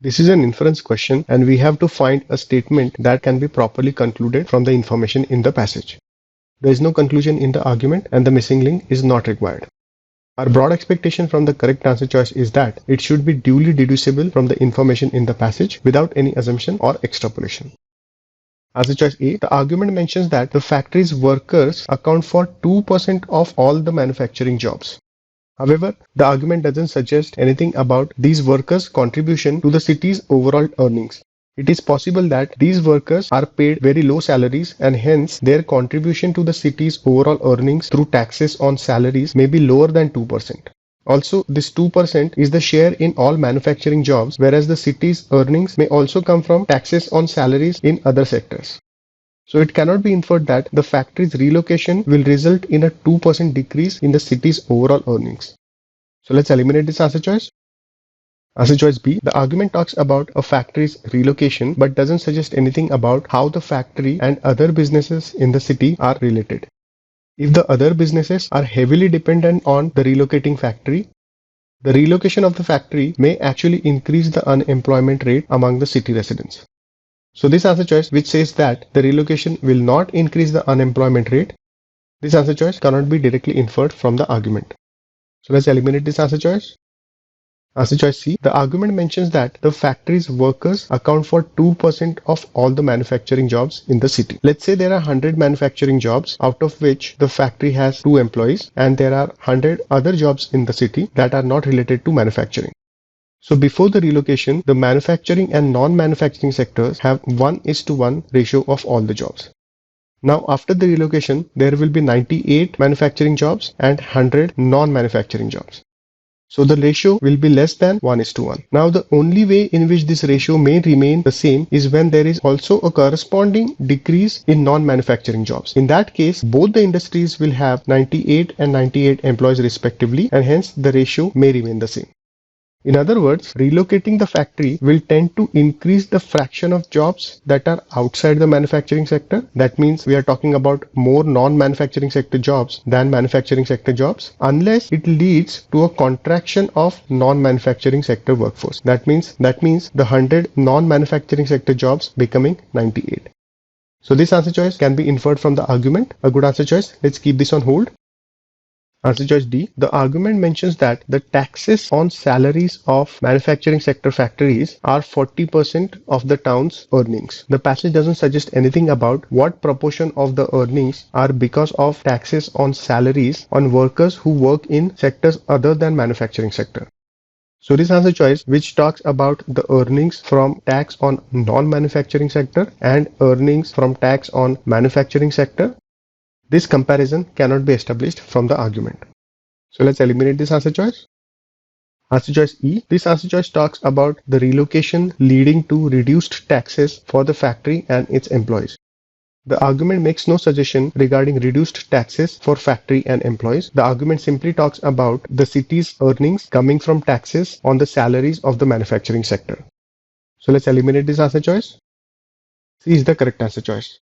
This is an inference question and we have to find a statement that can be properly concluded from the information in the passage. There is no conclusion in the argument and the missing link is not required. Our broad expectation from the correct answer choice is that it should be duly deducible from the information in the passage without any assumption or extrapolation. Answer choice A, the argument mentions that the factory's workers account for 2% of all the manufacturing jobs. However, the argument doesn't suggest anything about these workers' contribution to the city's overall earnings. It is possible that these workers are paid very low salaries and hence their contribution to the city's overall earnings through taxes on salaries may be lower than 2%. Also, this 2% is the share in all manufacturing jobs, whereas the city's earnings may also come from taxes on salaries in other sectors. So it cannot be inferred that the factory's relocation will result in a 2% decrease in the city's overall earnings. So let's eliminate this answer choice. Answer choice B, the argument talks about a factory's relocation but doesn't suggest anything about how the factory and other businesses in the city are related. If the other businesses are heavily dependent on the relocating factory, the relocation of the factory may actually increase the unemployment rate among the city residents. So this answer choice which says that the relocation will not increase the unemployment rate, this answer choice cannot be directly inferred from the argument. So let's eliminate this answer choice. Answer choice C, the argument mentions that the factory's workers account for 2% of all the manufacturing jobs in the city. Let's say there are 100 manufacturing jobs out of which the factory has 2 employees and there are 100 other jobs in the city that are not related to manufacturing. So before the relocation, the manufacturing and non-manufacturing sectors have 1:1 ratio of all the jobs. Now after the relocation, there will be 98 manufacturing jobs and 100 non-manufacturing jobs. So the ratio will be less than 1:1. Now the only way in which this ratio may remain the same is when there is also a corresponding decrease in non-manufacturing jobs. In that case, both the industries will have 98 and 98 employees respectively and hence the ratio may remain the same. In other words, relocating the factory will tend to increase the fraction of jobs that are outside the manufacturing sector. That means we are talking about more non-manufacturing sector jobs than manufacturing sector jobs, unless it leads to a contraction of non-manufacturing sector workforce. That means the 100 non-manufacturing sector jobs becoming 98. So this answer choice can be inferred from the argument. A good answer choice. Let's keep this on hold. Answer choice D. The argument mentions that the taxes on salaries of manufacturing sector factories are 40% of the town's earnings. The passage doesn't suggest anything about what proportion of the earnings are because of taxes on salaries on workers who work in sectors other than manufacturing sector. So this answer choice which talks about the earnings from tax on non-manufacturing sector and earnings from tax on manufacturing sector, this comparison cannot be established from the argument. So let's eliminate this answer choice. Answer choice E. This answer choice talks about the relocation leading to reduced taxes for the factory and its employees. The argument makes no suggestion regarding reduced taxes for factory and employees. The argument simply talks about the city's earnings coming from taxes on the salaries of the manufacturing sector. So let's eliminate this answer choice. C is the correct answer choice.